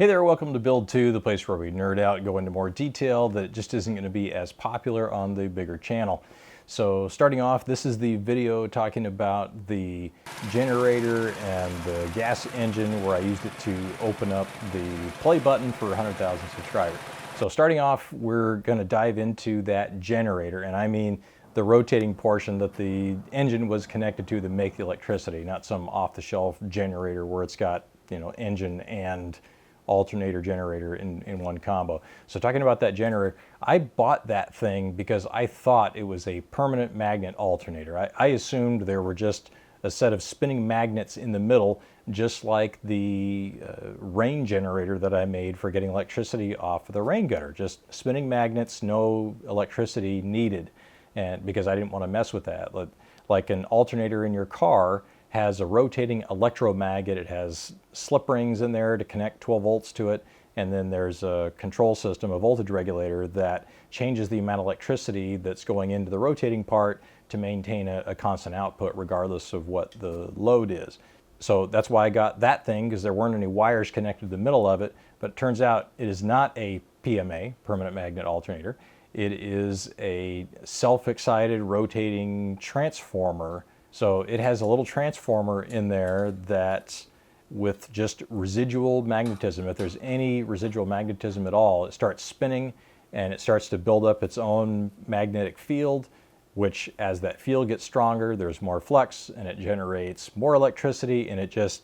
Hey there, welcome to Build 2, the place where we nerd out, go into more detail that just isn't going to be as popular on the bigger channel. So starting off, this is the video talking about the generator and the gas engine where I used it to open up the play button for 100,000 subscribers. So starting off, we're going to dive into that generator, and I mean the rotating portion that the engine was connected to make the electricity, not some off-the-shelf generator where it's got, engine and alternator generator in one combo. So talking about that generator, I bought that thing because I thought it was a permanent magnet alternator. I assumed there were just a set of spinning magnets in the middle, just like the rain generator that I made for getting electricity off of the rain gutter. Just spinning magnets, no electricity needed, and because I didn't want to mess with that. Like an alternator in your car has a rotating electromagnet. It has slip rings in there to connect 12 volts to it, and then there's a control system, a voltage regulator that changes the amount of electricity that's going into the rotating part to maintain a constant output regardless of what the load is. So that's why I got that thing, because there weren't any wires connected to the middle of it. But it turns out it is not a PMA, permanent magnet alternator. It is a self-excited rotating transformer. So it has a little transformer in there that, with just residual magnetism, if there's any residual magnetism at all, it starts spinning and it starts to build up its own magnetic field, which as that field gets stronger, there's more flux and it generates more electricity, and it just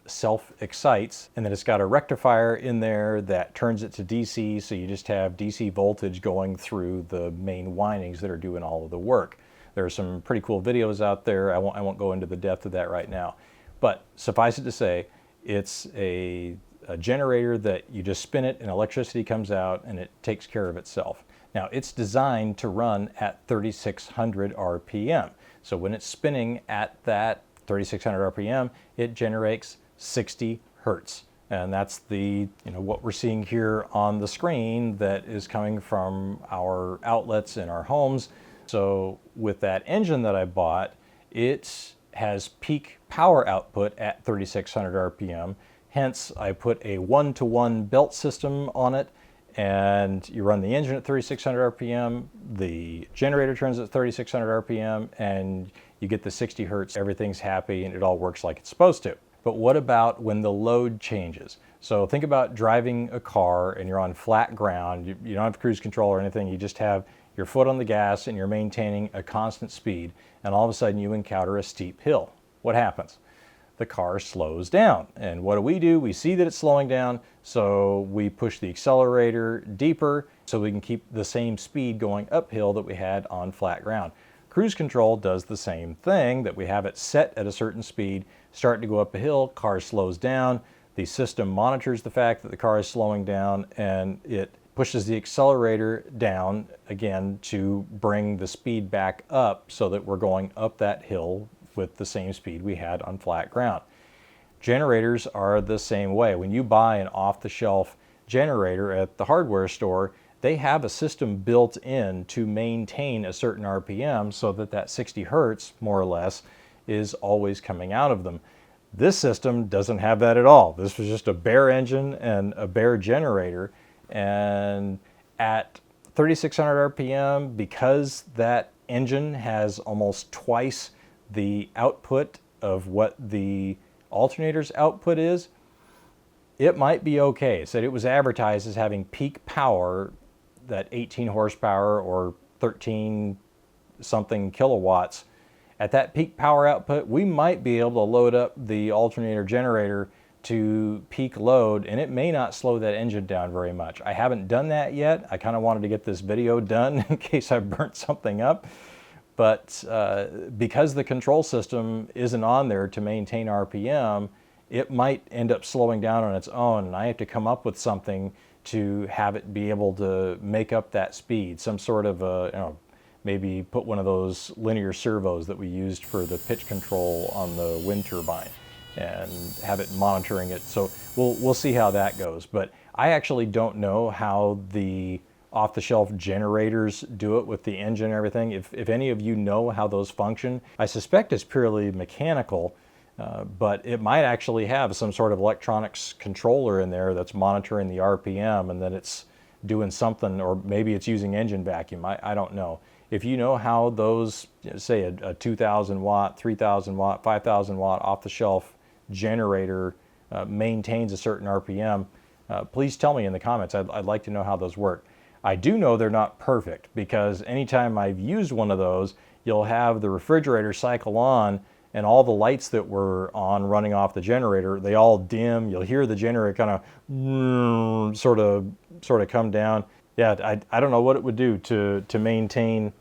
self-excites. And then it's got a rectifier in there that turns it to DC, so you just have DC voltage going through the main windings that are doing all of the work. There are some pretty cool videos out there. I won't go into the depth of that right now. But suffice it to say, it's a generator that you just spin it and electricity comes out and it takes care of itself. Now, it's designed to run at 3600 RPM. So when it's spinning at that 3600 RPM, it generates 60 hertz. And that's the, what we're seeing here on the screen that is coming from our outlets in our homes. So with that engine that I bought, it has peak power output at 3600 RPM. Hence, I put a 1-to-1 belt system on it, and you run the engine at 3600 RPM, the generator turns at 3600 RPM, and you get the 60 hertz. Everything's happy and it all works like it's supposed to. But what about when the load changes? So think about driving a car and you're on flat ground. You don't have cruise control or anything. You just have your foot on the gas and you're maintaining a constant speed, and all of a sudden you encounter a steep hill. What happens? The car slows down. And what do? We see that it's slowing down, so we push the accelerator deeper so we can keep the same speed going uphill that we had on flat ground. Cruise control does the same thing, that we have it set at a certain speed, starting to go up a hill, car slows down, the system monitors the fact that the car is slowing down, and it pushes the accelerator down again to bring the speed back up so that we're going up that hill with the same speed we had on flat ground. Generators are the same way. When you buy an off-the-shelf generator at the hardware store, they have a system built in to maintain a certain RPM so that 60 hertz, more or less, is always coming out of them. This system doesn't have that at all. This was just a bare engine and a bare generator. And at 3600 RPM, because that engine has almost twice the output of what the alternator's output is, it might be okay. It said it was advertised as having peak power, that 18 horsepower or 13 something kilowatts. At that peak power output, we might be able to load up the alternator generator to peak load, and it may not slow that engine down very much. I haven't done that yet. I kind of wanted to get this video done in case I burnt something up. But because the control system isn't on there to maintain RPM, it might end up slowing down on its own, and I have to come up with something to have it be able to make up that speed. Some sort of maybe put one of those linear servos that we used for the pitch control on the wind turbine, and have it monitoring it. So we'll see how that goes. But I actually don't know how the off-the-shelf generators do it with the engine and everything. If any of you know how those function, I suspect it's purely mechanical, But it might actually have some sort of electronics controller in there that's monitoring the RPM, and then it's doing something, or maybe it's using engine vacuum. I don't know. If you know how those, say a 2,000 watt, 3,000 watt, 5,000 watt off-the-shelf generator maintains a certain RPM, please tell me in the comments. I'd like to know how those work. I do know they're not perfect, because anytime I've used one of those, you'll have the refrigerator cycle on, and all the lights that were on running off the generator, they all dim. You'll hear the generator kind of sort of come down. Yeah, I don't know what it would do to maintain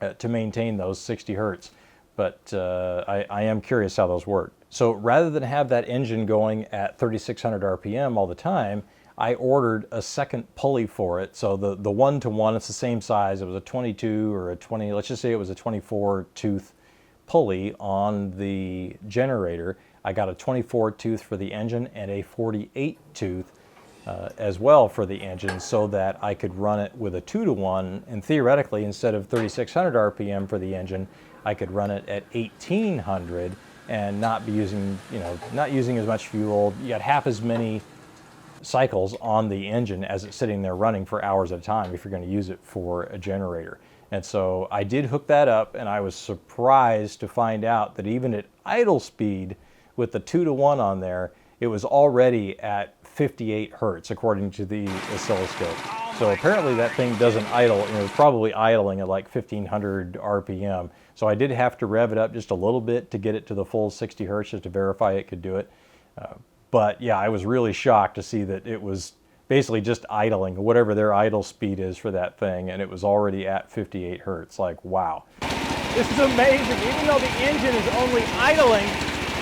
those 60 hertz, but I am curious how those work. So rather than have that engine going at 3,600 RPM all the time, I ordered a second pulley for it. So the one-to-one, it's the same size. It was a 22 or a 20, let's just say it was a 24 tooth pulley on the generator. I got a 24 tooth for the engine and a 48 tooth as well for the engine, so that I could run it with a 2-to-1, and theoretically, instead of 3,600 RPM for the engine, I could run it at 1,800 and not be using, not using as much fuel. You got half as many cycles on the engine as it's sitting there running for hours at a time if you're going to use it for a generator. And so I did hook that up, and I was surprised to find out that even at idle speed with the 2-to-1 on there, it was already at 58 hertz according to the oscilloscope. So apparently that thing doesn't idle, and it was probably idling at like 1,500 RPM. So I did have to rev it up just a little bit to get it to the full 60 hertz just to verify it could do it. But yeah, I was really shocked to see that it was basically just idling, whatever their idle speed is for that thing, and it was already at 58 hertz. Like, wow. This is amazing. Even though the engine is only idling,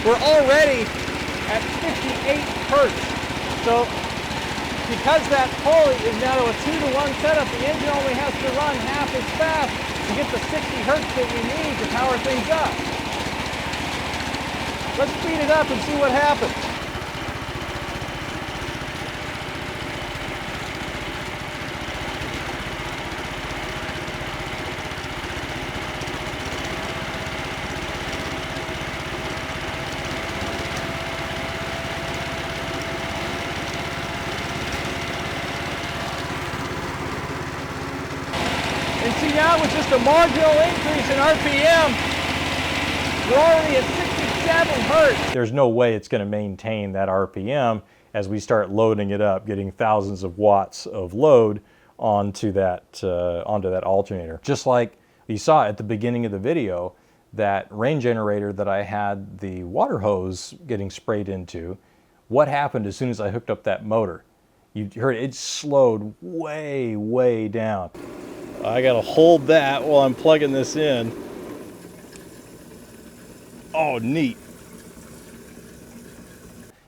we're already at 58 hertz. So because that pulley is now a 2-to-1 setup, the engine only has to run half as fast to get the 60 hertz that we need to power things up. Let's speed it up and see what happens. And see, now with just a marginal increase in RPM, we're already at 67 hertz. There's no way it's going to maintain that RPM as we start loading it up, getting thousands of watts of load onto that alternator. Just like you saw at the beginning of the video, that rain generator that I had the water hose getting sprayed into, what happened as soon as I hooked up that motor? You heard it slowed way, way down. I gotta hold that while I'm plugging this in. Oh, neat.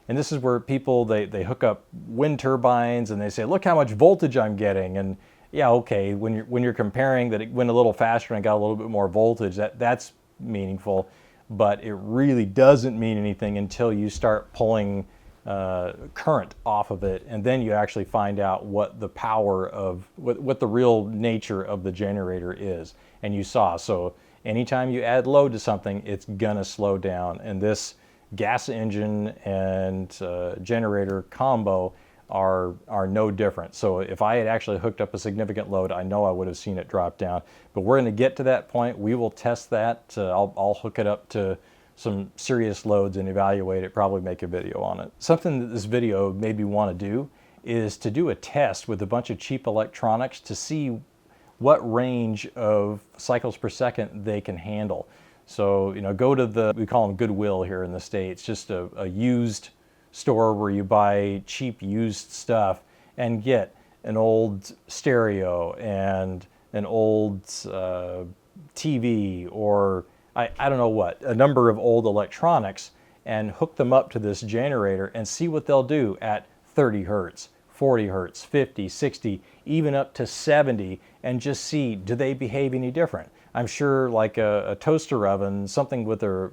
And this is where people, they hook up wind turbines and they say, look how much voltage I'm getting. And yeah, okay, when you're comparing that it went a little faster and got a little bit more voltage, that's meaningful. But it really doesn't mean anything until you start pulling current off of it, and then you actually find out what the power of, what the real nature of the generator is. And you saw, so anytime you add load to something, it's gonna slow down. And this gas engine and generator combo are no different. So if I had actually hooked up a significant load, I know I would have seen it drop down. But we're gonna get to that point. We will test that. I'll hook it up to some serious loads and evaluate it, probably make a video on it. Something that this video made me want to do is to do a test with a bunch of cheap electronics to see what range of cycles per second they can handle. So, go to we call them Goodwill here in the States, just a used store where you buy cheap used stuff and get an old stereo and an old TV, or I don't know what, a number of old electronics, and hook them up to this generator and see what they'll do at 30 hertz, 40 hertz, 50, 60, even up to 70, and just see, do they behave any different? I'm sure like a toaster oven, something with a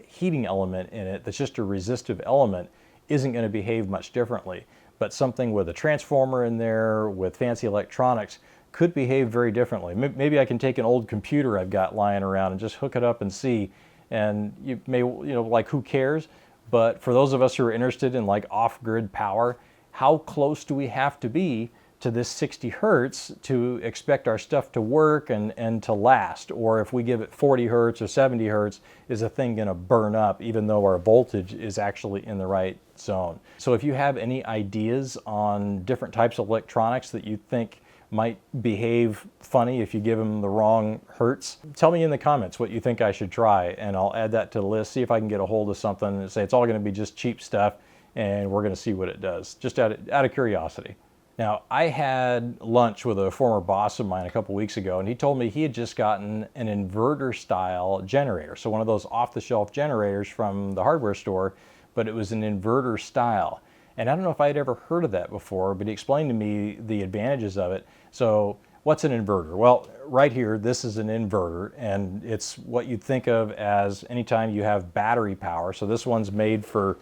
heating element in it that's just a resistive element, isn't going to behave much differently. But something with a transformer in there, with fancy electronics, could behave very differently. Maybe I can take an old computer I've got lying around and just hook it up and see, And you may, like, who cares? But for those of us who are interested in like off-grid power, how close do we have to be to this 60 hertz to expect our stuff to work and to last? Or if we give it 40 hertz or 70 hertz, is the thing going to burn up even though our voltage is actually in the right zone? So if you have any ideas on different types of electronics that you think might behave funny if you give them the wrong hertz, tell me in the comments what you think I should try, and I'll add that to the list, see if I can get a hold of something and say it's all going to be just cheap stuff and we're going to see what it does, just out of curiosity. Now, I had lunch with a former boss of mine a couple weeks ago, and he told me he had just gotten an inverter style generator. So one of those off-the-shelf generators from the hardware store, but it was an inverter style. And I don't know if I had ever heard of that before, but he explained to me the advantages of it. So what's an inverter? Well, right here, this is an inverter, and it's what you'd think of as anytime you have battery power. So this one's made for,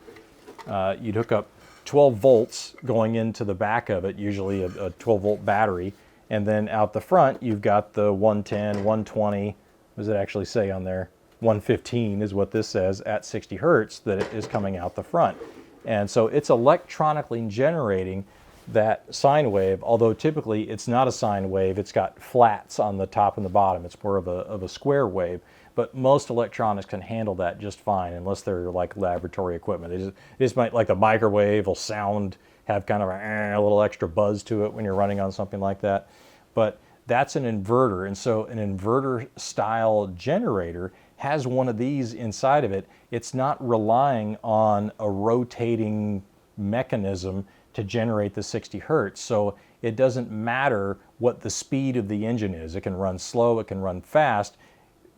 you'd hook up 12 volts going into the back of it, usually a 12 volt battery. And then out the front, you've got the 110, 120, what does it actually say on there? 115 is what this says at 60 hertz that it is coming out the front. And so it's electronically generating that sine wave, although typically it's not a sine wave, it's got flats on the top and the bottom. It's more of a square wave. But most electronics can handle that just fine, unless they're like laboratory equipment. It just might, like the microwave will have kind of a little extra buzz to it when you're running on something like that. But that's an inverter, and so an inverter style generator has one of these inside of it. It's not relying on a rotating mechanism to generate the 60 hertz. So it doesn't matter what the speed of the engine is. It can run slow, it can run fast.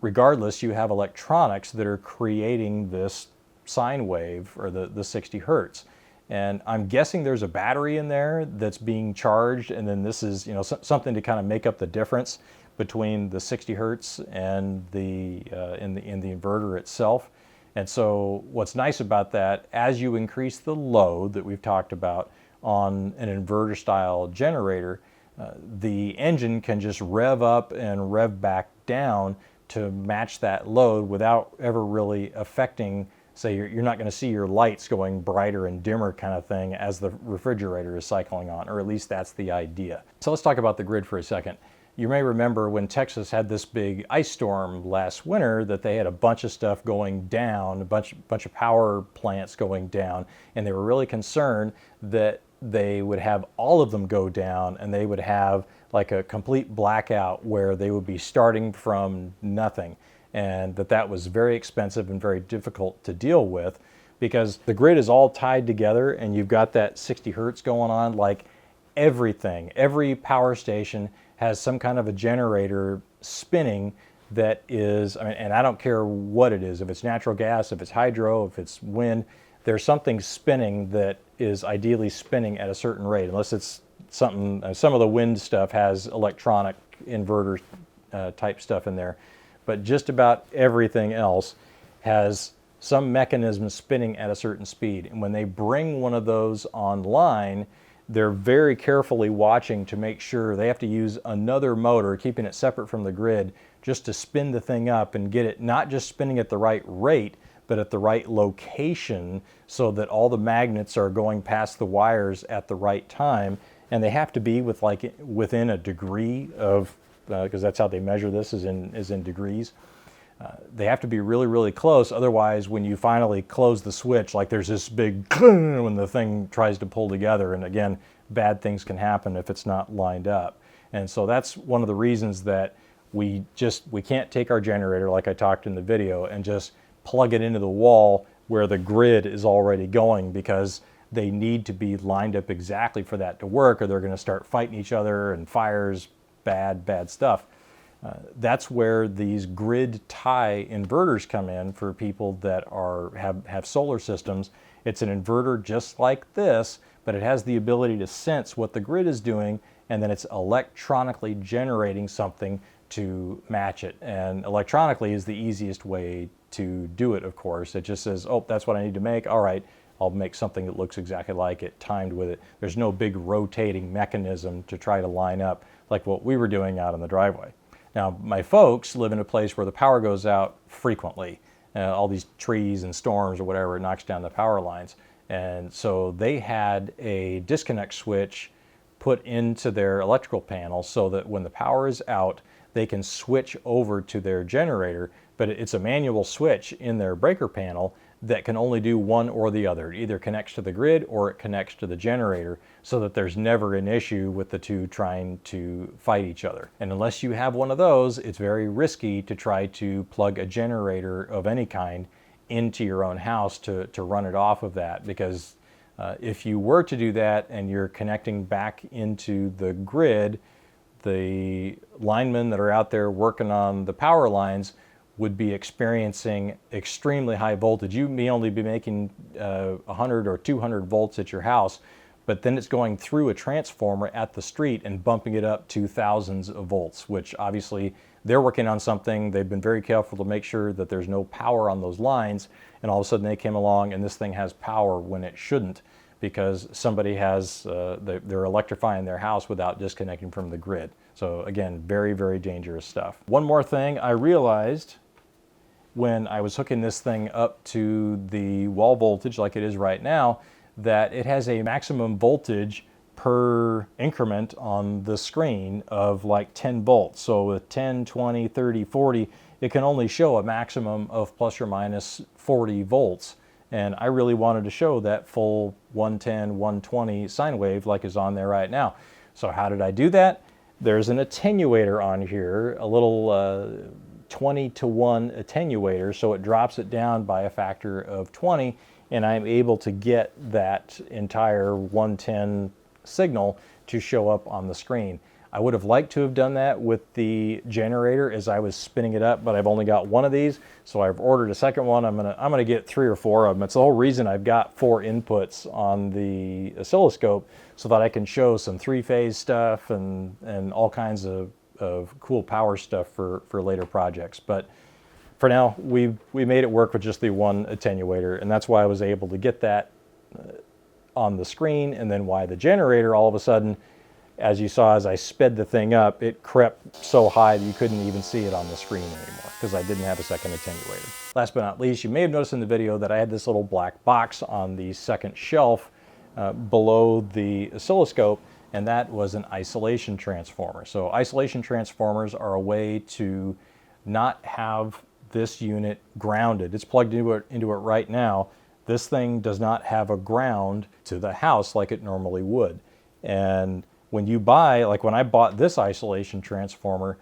Regardless, you have electronics that are creating this sine wave, or the 60 hertz. And I'm guessing there's a battery in there that's being charged, and then this is, something to kind of make up the difference between the 60 hertz and the in the inverter itself. And so what's nice about that, as you increase the load that we've talked about on an inverter style generator, the engine can just rev up and rev back down to match that load without ever really affecting, say, you're not going to see your lights going brighter and dimmer kind of thing as the refrigerator is cycling on, or at least that's the idea. So let's talk about the grid for a second. You may remember when Texas had this big ice storm last winter that they had a bunch of stuff going down, a bunch of power plants going down, and they were really concerned that they would have all of them go down and they would have like a complete blackout where they would be starting from nothing, and that was very expensive and very difficult to deal with because the grid is all tied together and you've got that 60 hertz going on. Like everything, every power station has some kind of a generator spinning that is, and I don't care what it is, if it's natural gas, if it's hydro, if it's wind, there's something spinning that is ideally spinning at a certain rate, unless it's something, some of the wind stuff has electronic inverter type stuff in there, but just about everything else has some mechanism spinning at a certain speed. And when they bring one of those online, they're very carefully watching to make sure they have to use another motor, keeping it separate from the grid, just to spin the thing up and get it not just spinning at the right rate, but at the right location so that all the magnets are going past the wires at the right time. And they have to be within a degree of, because that's how they measure this, is in degrees. They have to be really, really close. Otherwise, when you finally close the switch, like there's this big when the thing tries to pull together. And again, bad things can happen if it's not lined up. And so that's one of the reasons that we can't take our generator, like I talked in the video, and just plug it into the wall where the grid is already going, because they need to be lined up exactly for that to work, or they're going to start fighting each other and fires, bad stuff. That's where these grid tie inverters come in for people that have solar systems. It's an inverter just like this, but it has the ability to sense what the grid is doing, and then it's electronically generating something to match it. And electronically is the easiest way to do it, of course. It just says, oh, that's what I need to make. All right, I'll make something that looks exactly like it, timed with it. There's no big rotating mechanism to try to line up like what we were doing out in the driveway. Now, my folks live in a place where the power goes out frequently. all these trees and storms or whatever, it knocks down the power lines. And so they had a disconnect switch put into their electrical panel so that when the power is out, they can switch over to their generator, but it's a manual switch in their breaker panel that can only do one or the other. It either connects to the grid or it connects to the generator, so that there's never an issue with the two trying to fight each other. And unless you have one of those, it's very risky to try to plug a generator of any kind into your own house to run it off of that, because if you were to do that and you're connecting back into the grid, the linemen that are out there working on the power lines would be experiencing extremely high voltage. You may only be making 100 or 200 volts at your house, but then it's going through a transformer at the street and bumping it up to thousands of volts, which obviously they're working on something. They've been very careful to make sure that there's no power on those lines, and all of a sudden they came along and this thing has power when it shouldn't, because somebody has, they're electrifying their house without disconnecting from the grid. So again, very, very dangerous stuff. One more thing I realized when I was hooking this thing up to the wall voltage like it is right now, that it has a maximum voltage per increment on the screen of like 10 volts. So with 10, 20, 30, 40, it can only show a maximum of plus or minus 40 volts. And I really wanted to show that full 110, 120 sine wave like is on there right now. So how did I do that? There's an attenuator on here, a little 20 to 1 attenuator, so it drops it down by a factor of 20, and I'm able to get that entire 110 signal to show up on the screen. I would have liked to have done that with the generator as I was spinning it up, but I've only got one of these, so I've ordered a second one. I'm gonna get 3 or 4 of them. It's the whole reason I've got 4 inputs on the oscilloscope, so that I can show some 3-phase stuff and all kinds of cool power stuff for later projects. But for now, we made it work with just the one attenuator, and that's why I was able to get that on the screen, and then why the generator all of a sudden, as you saw as I sped the thing up, it crept so high that you couldn't even see it on the screen anymore, because I didn't have a second attenuator. Last but not least, you may have noticed in the video that I had this little black box on the second shelf below the oscilloscope, and that was an isolation transformer. So isolation transformers are a way to not have this unit grounded. It's plugged into it right now. This thing does not have a ground to the house like it normally would. And when you buy, like when I bought this isolation transformer,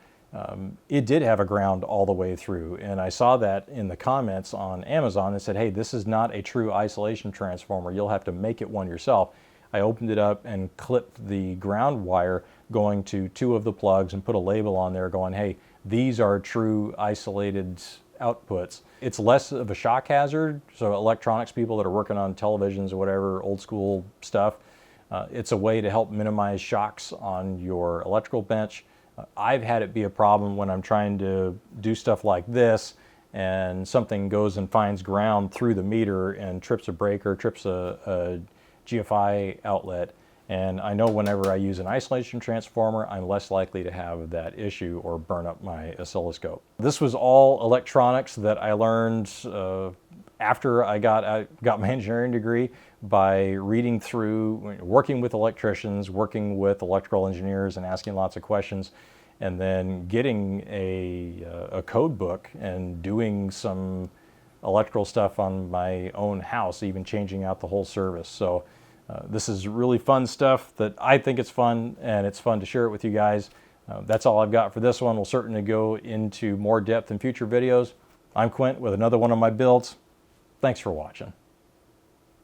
it did have a ground all the way through. And I saw that in the comments on Amazon. They said, hey, this is not a true isolation transformer. You'll have to make it one yourself. I opened it up and clipped the ground wire going to 2 of the plugs and put a label on there going, hey, these are true isolated outputs. It's less of a shock hazard. So electronics people that are working on televisions or whatever, old school stuff, it's a way to help minimize shocks on your electrical bench. I've had it be a problem when I'm trying to do stuff like this and something goes and finds ground through the meter and trips a breaker, trips a GFI outlet. And I know whenever I use an isolation transformer, I'm less likely to have that issue or burn up my oscilloscope. This was all electronics that I learned after I got my engineering degree, by reading through, working with electricians, working with electrical engineers and asking lots of questions, and then getting a code book and doing some electrical stuff on my own house, even changing out the whole service. So this is really fun stuff that I think it's fun, and it's fun to share it with you guys. That's all I've got for this one. We'll certainly go into more depth in future videos. I'm Quint with another one of my builds. Thanks for watching.